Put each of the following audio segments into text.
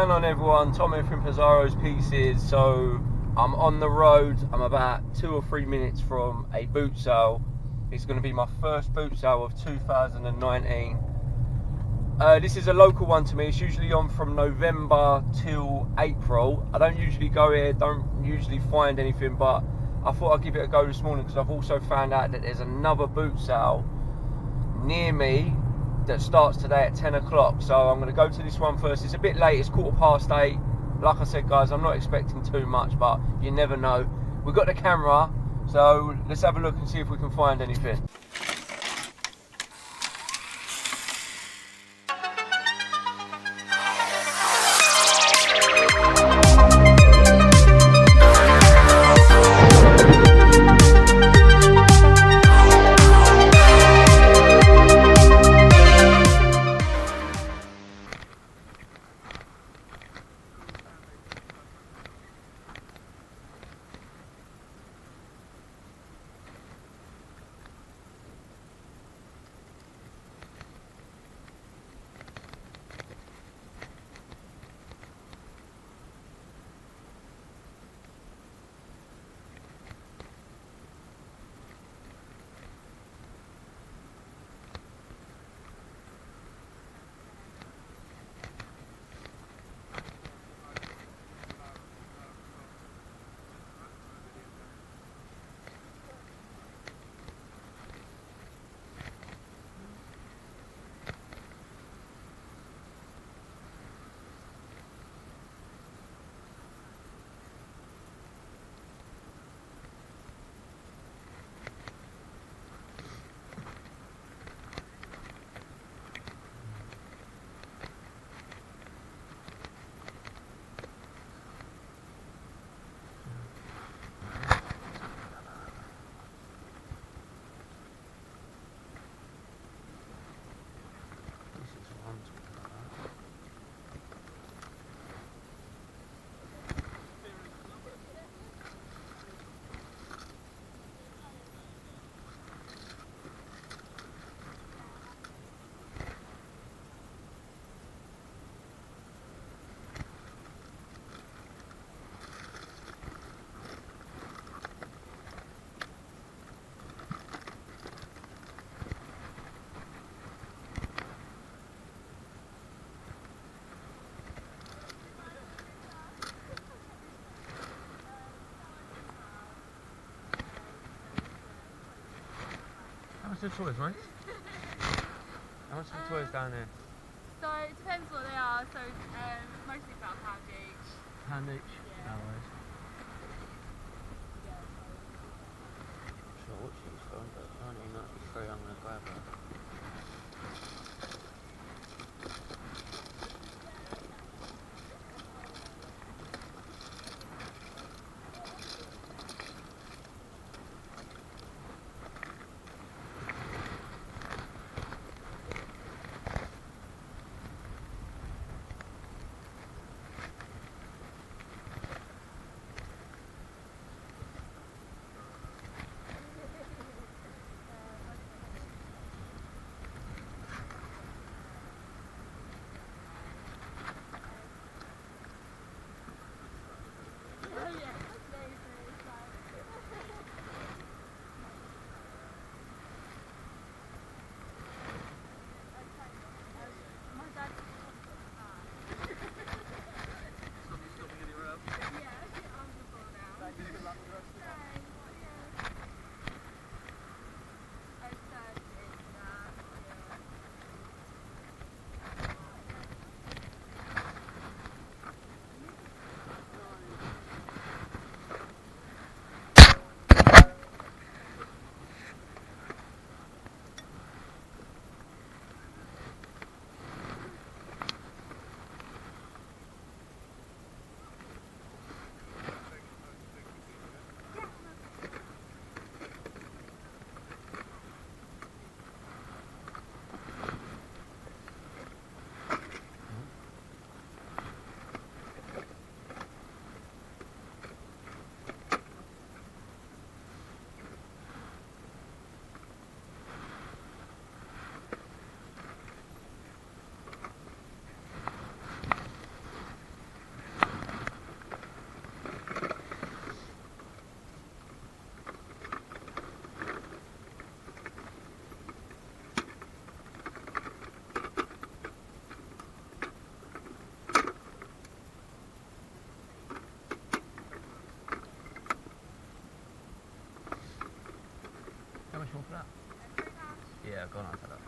going on, everyone? Tom here from Pizarro's Pieces. So I'm on the road. I'm about 2 or 3 minutes from a boot sale. It's going to be my first boot sale of 2019. This is a local one to me. It's usually on from November till April. I don't usually go here, don't usually find anything, but I thought I'd give it a go this morning because I've also found out that there's another boot sale near me that starts today at 10 o'clock. So I'm going to go to this one first. It's a bit late, it's 8:15. Like I said, guys, I'm not expecting too much, but you never know. We've got the camera, so let's have a look and see if we can find anything. How much are the toys, mate? How much are the toys down there? So it depends what they are. So mostly about £1 each. £1 each? Yeah. No worries. I'm sure what she's from, but 1993 I'm going to grab her. much more for that? £3. Yeah, go on, I'll take that.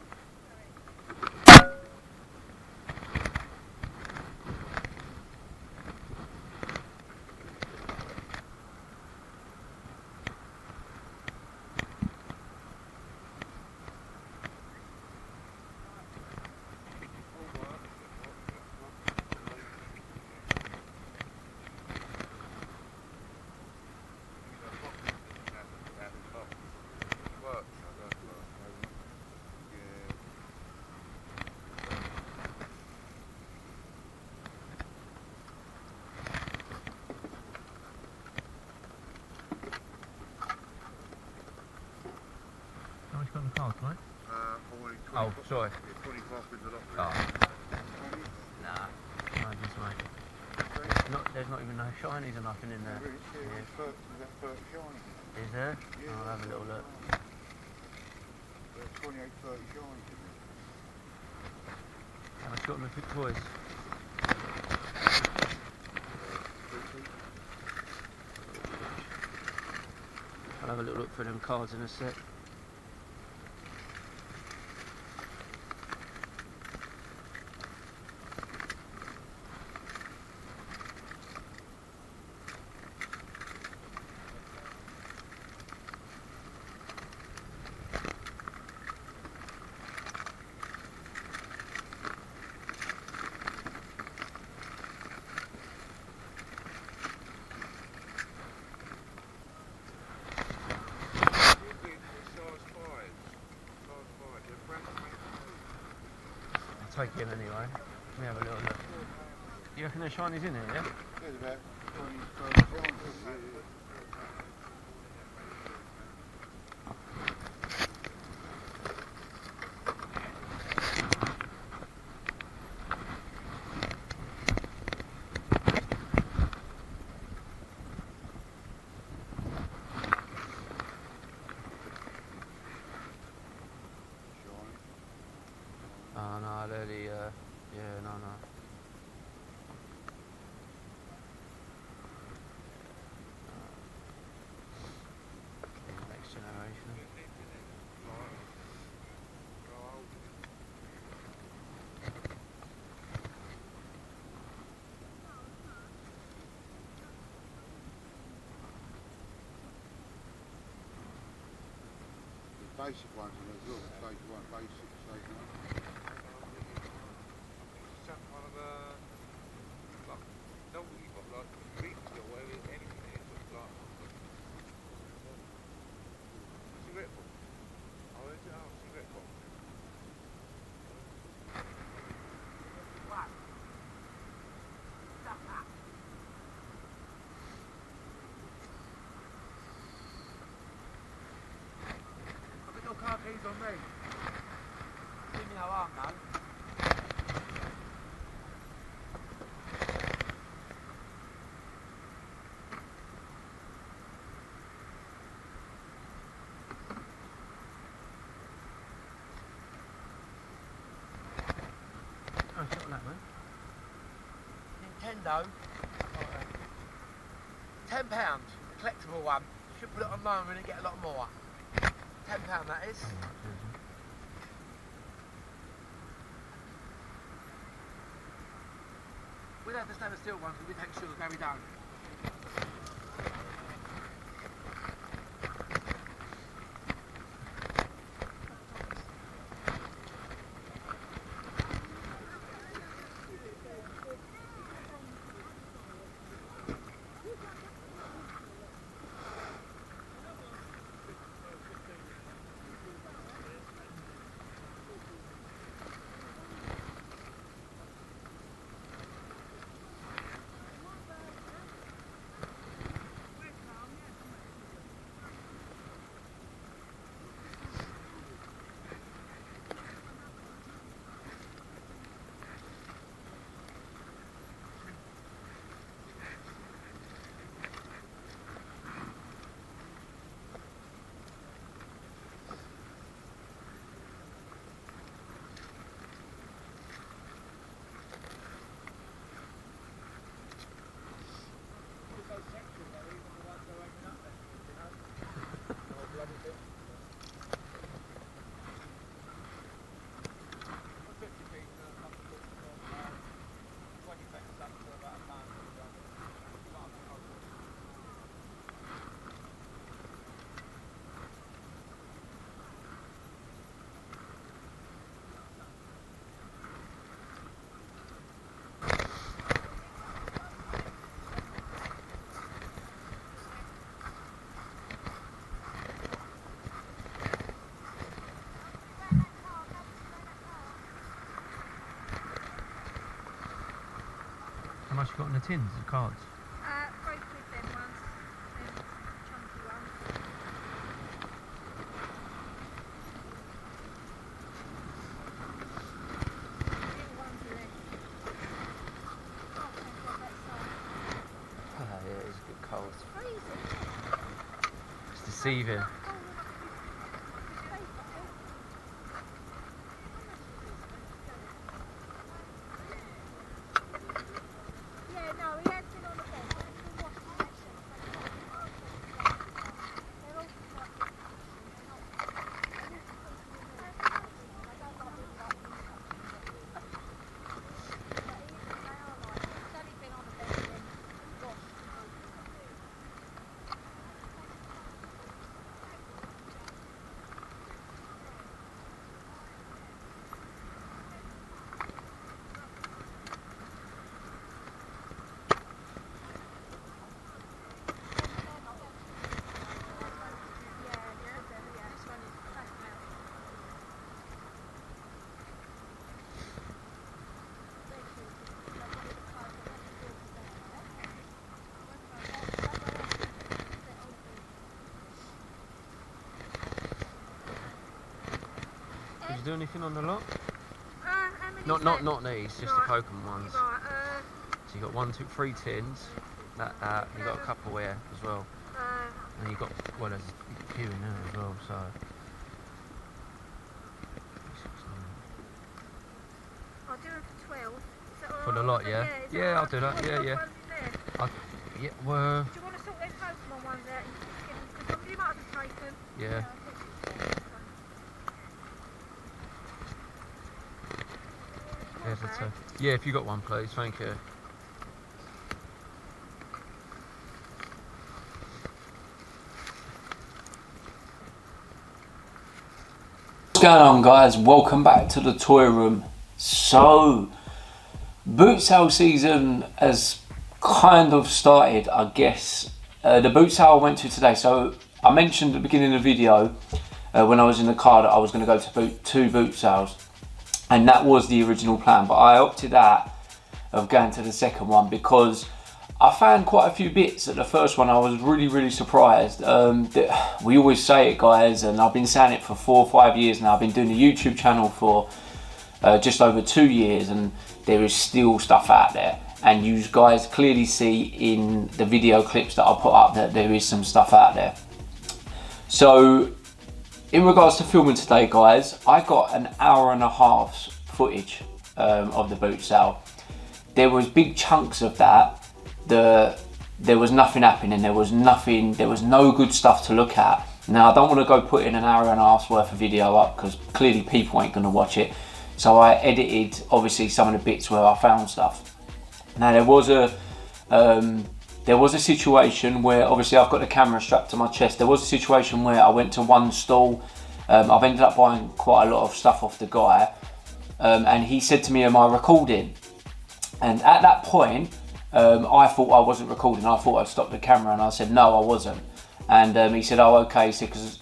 How much you got in the card, right? Oh, sorry. 25 quid the lot. Oh. Nah, charges, mate. There's not even no shinies or nothing in there. Yeah. Is there? Yeah, I'll have a little look. 28, 30 shinies in there. How much you got in the big toys? I'll have a little look for them cards in a sec. I'll take him anyway. Let me have a little look. You reckon there's shinies in here, yeah? There's about 20, 30 shinies in there. Oh no, they're the, yeah, no. Next generation. The basic ones in there as well, stage 1 basic, stage 1. Car keys on me. Give me no harm, no. Oh, it's not that, man. Nintendo. £10. Collectible one. Should put it online and get a lot more. £10 that is. We'd have the stainless steel ones, but we take sugar, go we don't. much you got in the tins, the cards? £3 them ones. Them chunky ones. Little ones are left. Oh, thank God that's so. Yeah, it's a bit cold. It's freezing. It's deceiving. Yeah, no, he has been on the bed. He's been washing they're all Did you do anything on the lot? how many Not these, just the Pokemon ones. Right, So you got 1, 2, 3 tins. That. You got a couple here as well. And you got there's a few in there as well. So. I'll do it for 12. Is that all For the right? lot, yeah? Is that Yeah, all I'll right? do that, What yeah, yeah. ones in there? Yeah, well, Do you want to sort those Pokemon ones out and just get them? Because you might have to take them. yeah. There's the two. Yeah, if you got one, please, thank you. What's going on, guys? Welcome back to the toy room. So, boot sale season has kind of started, I guess. The boot sale I went to today, so I mentioned at the beginning of the video when I was in the car that I was going to go to two boot sales, and that was the original plan, but I opted out of going to the second one because I found quite a few bits at the first one. I was really surprised. We always say it, guys, and I've been saying it for 4 or 5 years now. I've been doing the YouTube channel for just over 2 years, and there is still stuff out there, and you guys clearly see in the video clips that I put up that there is some stuff out there. So in regards to filming today, guys, I got an hour and a half's footage of the boot sale. There was big chunks of that. There was nothing happening. There was no good stuff to look at. Now, I don't want to go put in an hour and a half's worth of video up because clearly people ain't going to watch it. So I edited, obviously, some of the bits where I found stuff. Now, there was a situation where, obviously, I've got the camera strapped to my chest. There was a situation where I went to one stall. I've ended up buying quite a lot of stuff off the guy. And he said to me, am I recording? And at that point, I thought I wasn't recording. I thought I'd stopped the camera, and I said no, I wasn't. And he said, oh, okay. He said, because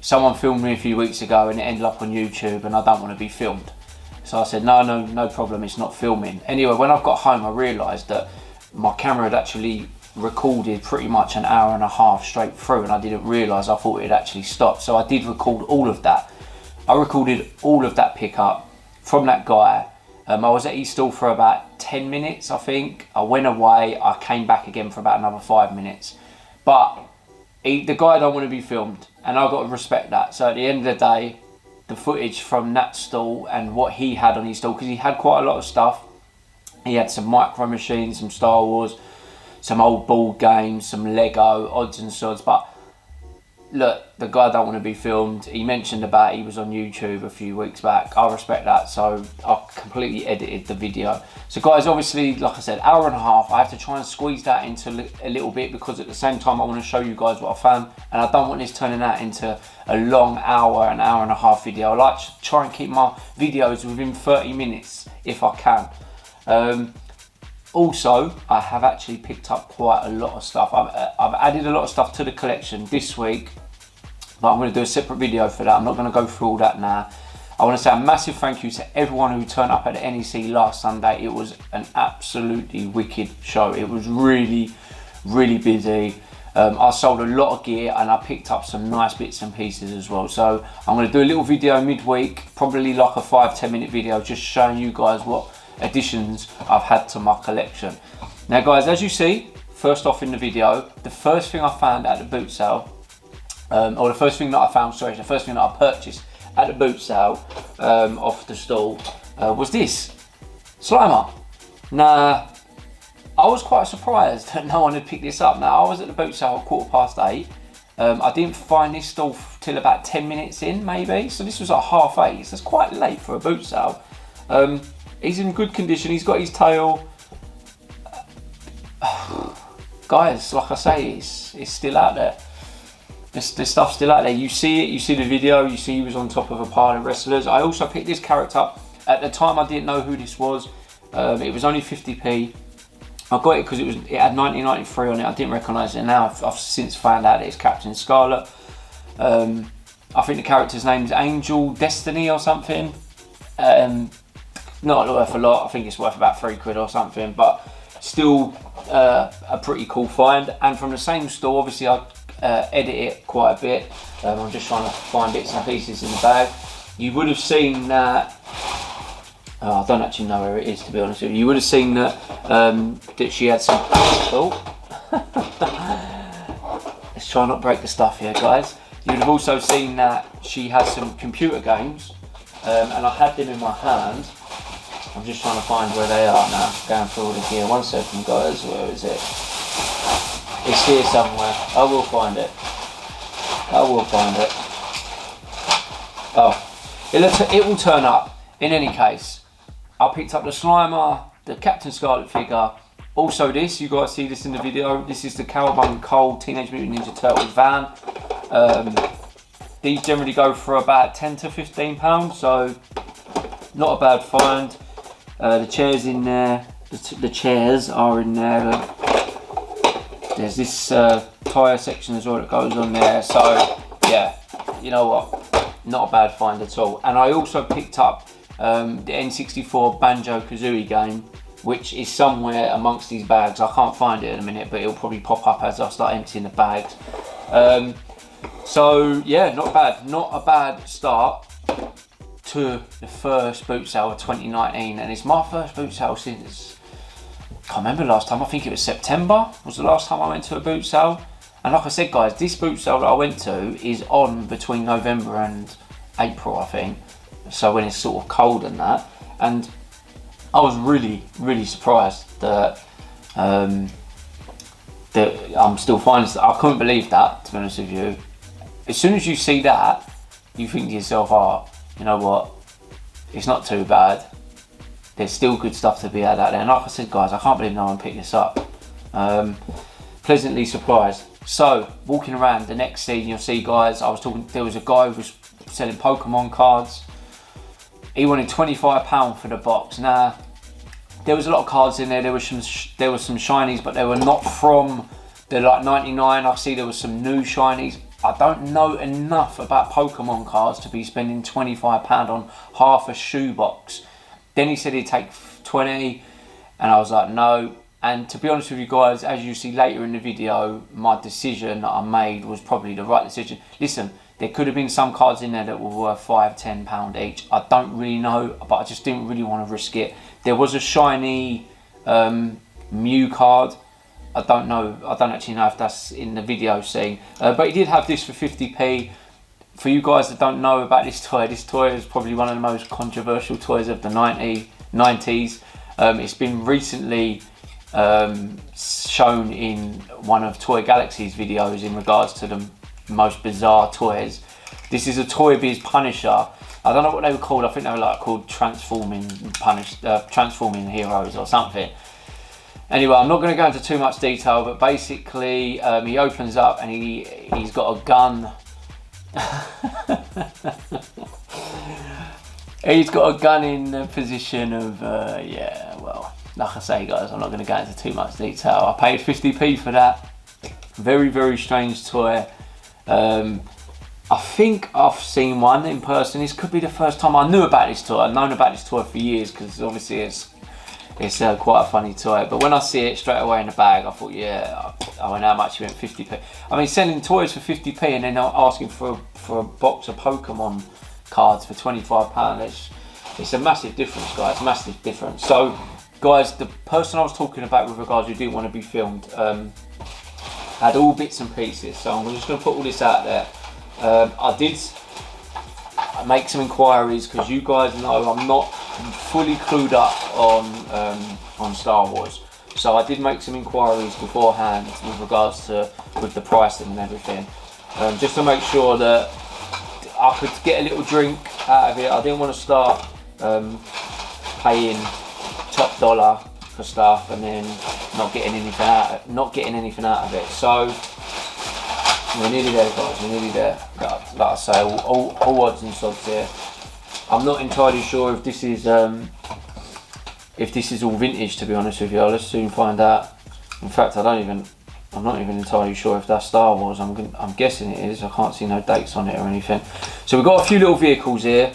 someone filmed me a few weeks ago and it ended up on YouTube, and I don't want to be filmed. So I said, no problem, it's not filming. Anyway, when I got home, I realised that my camera had actually recorded pretty much an hour and a half straight through, and I didn't realise. I thought it had actually stopped. So I did record all of that. I recorded all of that pickup from that guy. I was at his stall for about 10 minutes, I think. I went away, I came back again for about another 5 minutes. But the guy don't want to be filmed, and I've got to respect that. So at the end of the day, the footage from that stall and what he had on his stall, because he had quite a lot of stuff. He had some micro machines, some Star Wars, some old board games, some Lego, odds and sods. But look, the guy don't want to be filmed. He mentioned about he was on YouTube a few weeks back. I respect that, so I completely edited the video. So guys, obviously, like I said, hour and a half. I have to try and squeeze that into a little bit because at the same time I want to show you guys what I found, and I don't want this turning out into a long hour and a half video. I like to try and keep my videos within 30 minutes if I can. Also, I have actually picked up quite a lot of stuff. I've added a lot of stuff to the collection this week, but I'm going to do a separate video for that. I'm not going to go through all that now. I want to say a massive thank you to everyone who turned up at the NEC last Sunday. It was an absolutely wicked show. It was really, really busy. I sold a lot of gear and I picked up some nice bits and pieces as well. So I'm going to do a little video midweek, probably like a 5-10 minute video, just showing you guys what additions I've had to my collection. Now guys, as you see, first off in the video, the first thing I found at the boot sale, or the first thing that I found, sorry, the first thing that I purchased at the boot sale off the stall was this Slimer. Now, I was quite surprised that no one had picked this up. Now, I was at the boot sale at 8:15. I didn't find this stall till about 10 minutes in, maybe. So this was at 8:30. So it's quite late for a boot sale. He's in good condition. He's got his tail. Guys, like I say, it's still out there. This stuff's still out there. You see it, you see the video, you see he was on top of a pile of wrestlers. I also picked this character up. At the time, I didn't know who this was. It was only 50p. I got it because it had 1993 on it. I didn't recognise it. Now I've since found out that it's Captain Scarlet. I think the character's name is Angel Destiny or something. Not worth a lot. I think it's worth about £3 or something, but still a pretty cool find. And from the same store, obviously I edit it quite a bit. I'm just trying to find bits and pieces in the bag. You would have seen that. I don't actually know where it is, to be honest with you. You would have seen that that she had some. Oh, let's try not to break the stuff here, guys. You would have also seen that she has some computer games, and I had them in my hand. I'm just trying to find where they are now. Going through all the gear. 1 second, guys. Where is it? It's here somewhere. I will find it. I will find it. Oh, it will turn up. In any case, I picked up the Slimer, the Captain Scarlet figure. Also this, you guys see this in the video. This is the Cowabunga Cole Teenage Mutant Ninja Turtles van. These generally go for about £10 to £15, so not a bad find. The chairs in there. The chairs are in there. There's this tyre section as well that goes on there. So yeah, you know what? Not a bad find at all. And I also picked up the N64 Banjo-Kazooie game, which is somewhere amongst these bags. I can't find it in a minute, but it'll probably pop up as I start emptying the bags. So yeah, not bad. Not a bad start to the first boot sale of 2019, and it's my first boot sale since, I can't remember last time. I think it was September was the last time I went to a boot sale. And like I said, guys, this boot sale that I went to is on between November and April, I think. So when it's sort of cold and that. And I was really, really surprised that I'm still finding stuff. I couldn't believe that, to be honest with you. As soon as you see that, you think to yourself, oh, you know what, it's not too bad. There's still good stuff to be had out there. And like I said, guys, I can't believe no one picked this up. Pleasantly surprised. So, walking around the next scene, you'll see, guys, there was a guy who was selling Pokemon cards. He wanted £25 for the box. Now, there was a lot of cards in there. There were some shinies, but they were not from the like 99. I see there was some new shinies. I don't know enough about Pokemon cards to be spending £25 on half a shoebox. Then he said he'd take 20, and I was like, no. And to be honest with you guys, as you see later in the video, my decision that I made was probably the right decision. Listen, there could have been some cards in there that were worth £5, £10 each. I don't really know, but I just didn't really want to risk it. There was a shiny Mew card. I don't actually know if that's in the video scene, but he did have this for 50p. For you guys that don't know about this toy is probably one of the most controversial toys of the 90s. It's been recently shown in one of Toy Galaxy's videos in regards to the most bizarre toys. This is a Toy Biz Punisher. I don't know what they were called. I think they were like called transforming heroes or something. Anyway, I'm not going to go into too much detail, but basically he opens up and he's got a gun. He's got a gun in the position of, yeah, well, like I say, guys, I'm not going to go into too much detail. I paid 50p for that. Very, very strange toy. I think I've seen one in person. This could be the first time. I knew about this toy. I've known about this toy for years because obviously it's quite a funny toy. But when I see it straight away in the bag, I thought, yeah, I went how much you went 50p. I mean, selling toys for 50p and then asking for a box of Pokemon cards for £25. It's a massive difference, guys. Massive difference. So, guys, the person I was talking about with regards who didn't want to be filmed had all bits and pieces. So I'm just going to put all this out there. I did make some inquiries because you guys know I'm not fully clued up on Star Wars. So I did make some inquiries beforehand with regards to with the pricing and everything, just to make sure that I could get a little drink out of it. I didn't want to start paying top dollar for stuff and then not getting anything out of it. So we're nearly there, guys. We're nearly there. Like I say, all odds and sods here. I'm not entirely sure if this is all vintage, to be honest with you. Let's soon find out. In fact, I'm not even entirely sure if that's Star Wars. I'm guessing it is. I can't see no dates on it or anything. So we've got a few little vehicles here.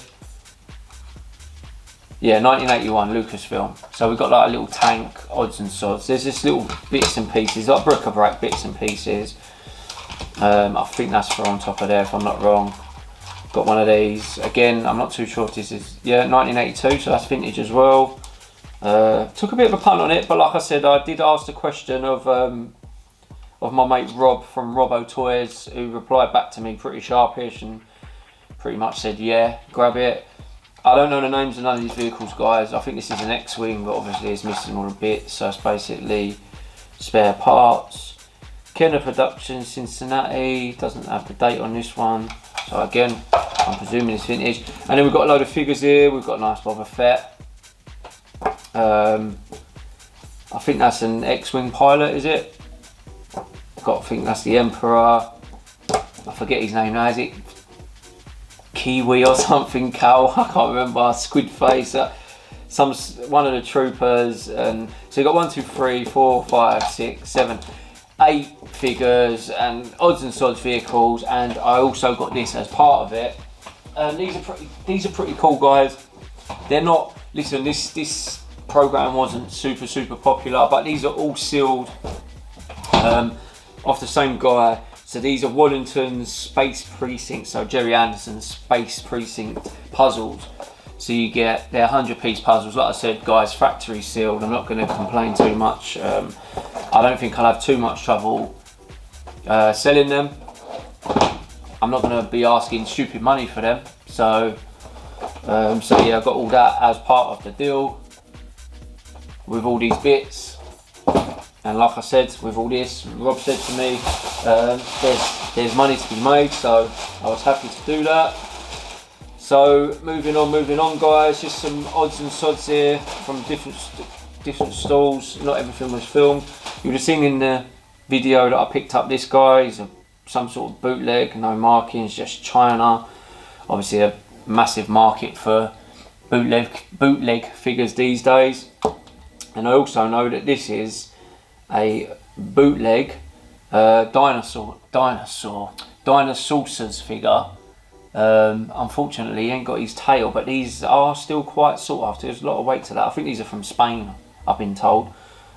Yeah, 1981 Lucasfilm. So we've got like a little tank, odds and sods. There's just little bits and pieces, like bric-a-brac bits and pieces. I think that's for on top of there, if I'm not wrong. Got one of these. Again, I'm not too sure if this is, yeah, 1982, so that's vintage as well. Took a bit of a punt on it, but like I said, I did ask the question of my mate Rob from Robbo Toys, who replied back to me pretty sharpish and pretty much said, yeah, grab it. I don't know the names of none of these vehicles, guys. I think this is an X-Wing, but obviously it's missing all the bits, so it's basically spare parts. Kenner Productions, Cincinnati, doesn't have the date on this one. So again, I'm presuming it's vintage. And then we've got a load of figures here. We've got a nice Boba Fett. I think that's an X-Wing pilot, is it? I think that's the Emperor. I forget his name now, is it Kiwi or something, Cal? I can't remember. Squid face. One of the troopers. And so you got 1, 2, 3, 4, 5, 6, 7, 8 figures and odds and sods vehicles, and I also got this as part of it. These are pretty cool, guys. They're not, listen, this program wasn't super popular, but these are all sealed off the same guy. So these are Wallington's Space Precinct, so Jerry Anderson's Space Precinct puzzles. So you get, they're 100-piece puzzles. Like I said, guys, factory sealed. I'm not going to complain too much. I don't think I'll have too much trouble selling them. I'm not going to be asking stupid money for them. So yeah, I've got all that as part of the deal with all these bits. And like I said, with all this, Rob said to me, there's money to be made, so I was happy to do that. So moving on, guys. Just some odds and sods here from different stalls. Not everything was filmed. You would have seen in the video that I picked up this guy. He's some sort of bootleg, no markings, just China. Obviously a massive market for bootleg figures these days. And I also know that this is a bootleg Dinosaurs figure. Unfortunately, he ain't got his tail, but these are still quite sought after. There's a lot of weight to that. I think these are from Spain, I've been told.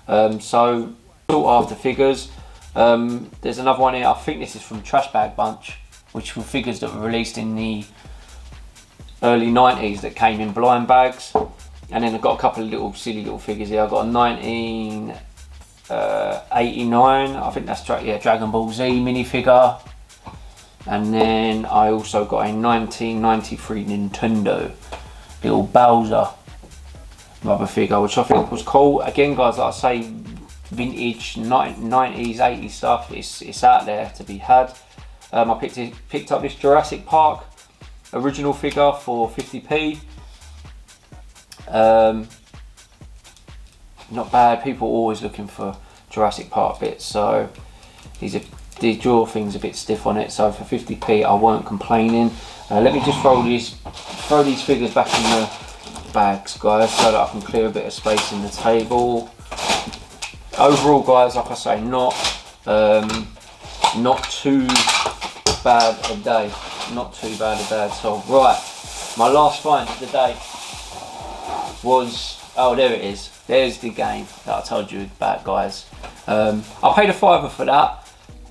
So sought after figures. There's another one here. I think this is from Trash Bag Bunch, which were figures that were released in the early 90s that came in blind bags. And then I've got a couple of little silly little figures here. I've got a 1989, I think that's Dragon Ball Z minifigure. And then I also got a 1993 Nintendo little Bowser rubber figure, which I think was cool. Again, guys, like I say, vintage 90s, 80s stuff. It's out there to be had. I picked up this Jurassic Park original figure for 50p. Not bad. People are always looking for Jurassic Park bits, so the jaw thing's a bit stiff on it, so for 50p I weren't complaining. Let me just throw these figures back in the bags, guys, so that I can clear a bit of space in the table. Overall, guys, like I say, not too bad a day. not too bad at all. Right, my last find of the day was, oh, there it is. There's the game that I told you about, guys. I paid £5 for that.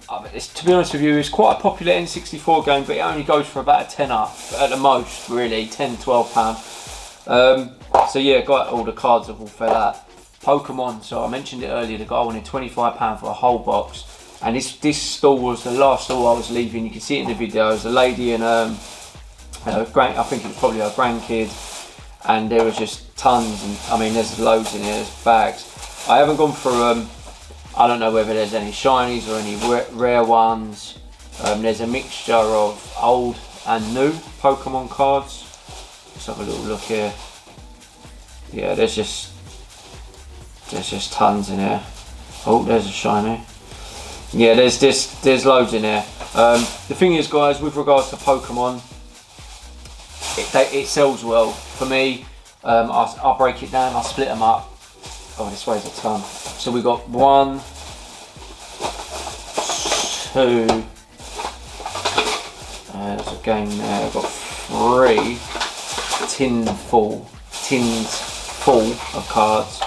To be honest with you, it's quite a popular N64 game, but it only goes for about a tenner at the most, really, £10–12. So yeah, got all the cards of all for that. Pokemon, so I mentioned it earlier, the guy wanted £25 for a whole box. And this stall was the last stall I was leaving. You can see it in the video. There's a lady and I think it was probably her grandkid, and there was just tons, and I mean there's loads in here, there's bags. I haven't gone through I don't know whether there's any shinies or any rare ones. There's a mixture of old and new Pokemon cards. Let's have a little look here. Yeah, there's just tons in here. Oh, there's a shiny. Yeah, there's loads in there. The thing is, guys, with regards to Pokemon, it sells well. For me, I'll break it down, I'll split them up. Oh, this weighs a ton. So we got 1, 2, there's a game there, I've got 3 tins full of cards.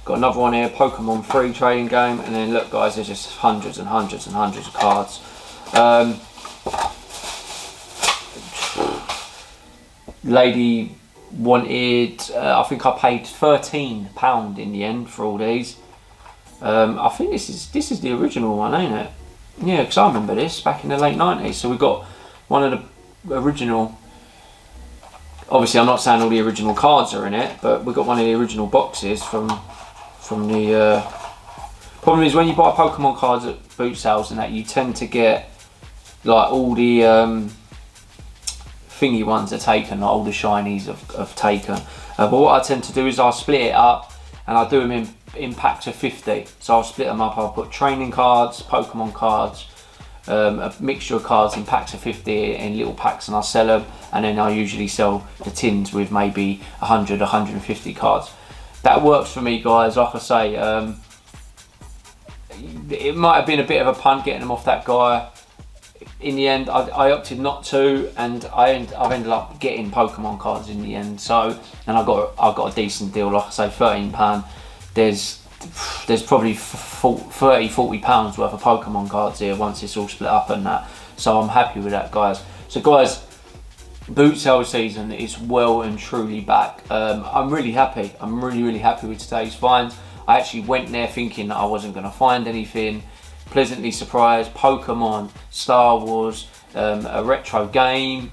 Got another one here, Pokemon free trading game, and then look, guys, there's just hundreds and hundreds and hundreds of cards. Lady wanted, I think I paid £13 in the end for all these. I think this is the original one, ain't it? Yeah, because I remember this back in the late 90s. So we got one of the original. Obviously, I'm not saying all the original cards are in it, but we got one of the original boxes from the. Problem is when you buy Pokemon cards at boot sales and that, you tend to get like all the thingy ones are taken, like all the shinies have taken. But what I tend to do is I'll split it up and I'll do them in packs of 50. So I'll split them up. I'll put training cards, Pokemon cards, a mixture of cards in packs of 50 in little packs, and I'll sell them. And then I usually sell the tins with maybe 100, 150 cards. That works for me, guys. Like I say, it might have been a bit of a punt getting them off that guy. In the end, I opted not to, and I've ended up getting Pokemon cards in the end. So, and I got a decent deal. Like I say, £13. There's probably 30–40 pounds worth of Pokemon cards here once it's all split up and that. So I'm happy with that, guys. So, guys, boot sale season is well and truly back. I'm really happy. I'm really happy with today's finds. I actually went there thinking that I wasn't going to find anything. Pleasantly surprised. Pokemon, Star Wars, a retro game,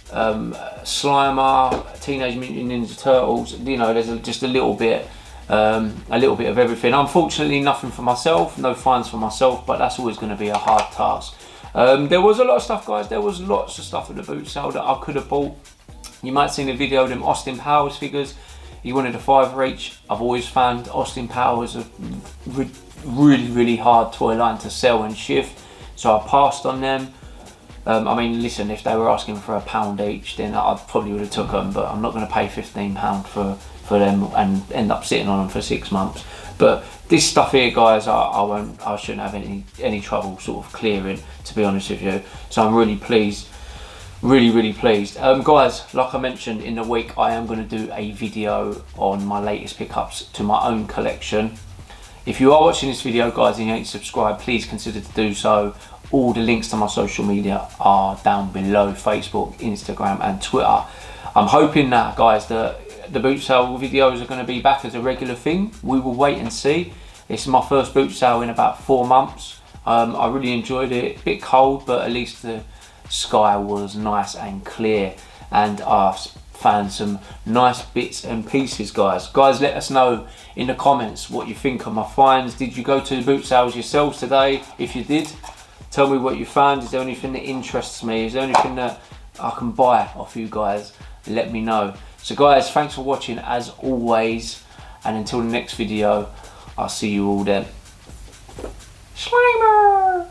Slimer, Teenage Mutant Ninja Turtles. You know, there's just a little bit of everything. Unfortunately, nothing for myself. No finds for myself, but that's always going to be a hard task. There was a lot of stuff, guys. There was lots of stuff at the boot sale that I could have bought. You might have seen a video of them Austin Powers figures. He wanted a £5 each. I've always found Austin Powers a really hard toy line to sell and shift, so I passed on them. I mean, listen, if they were asking for £1 each, then I probably would have took them, but I'm not going to pay £15 for them and end up sitting on them for 6 months. But this stuff here, guys, I shouldn't have any trouble sort of clearing, to be honest with you. So I'm really pleased. Really pleased. Guys, like I mentioned, in the week I am going to do a video on my latest pickups to my own collection. If you are watching this video, guys, and you ain't subscribed, please consider to do so. All the links to my social media are down below: Facebook, Instagram and Twitter. I'm hoping that, guys, the boot sale videos are going to be back as a regular thing. We will wait and see. This is my first boot sale in about 4 months. I really enjoyed it. A bit cold, but at least the sky was nice and clear, and I found some nice bits and pieces, guys. Let us know in the comments what you think of my finds. Did you go to the boot sales yourselves today? If you did, tell me what you found. Is there anything that interests me? Is there anything that I can buy off you guys? Let me know. So, guys, thanks for watching as always, and until the next video, I'll see you all then. Slimer!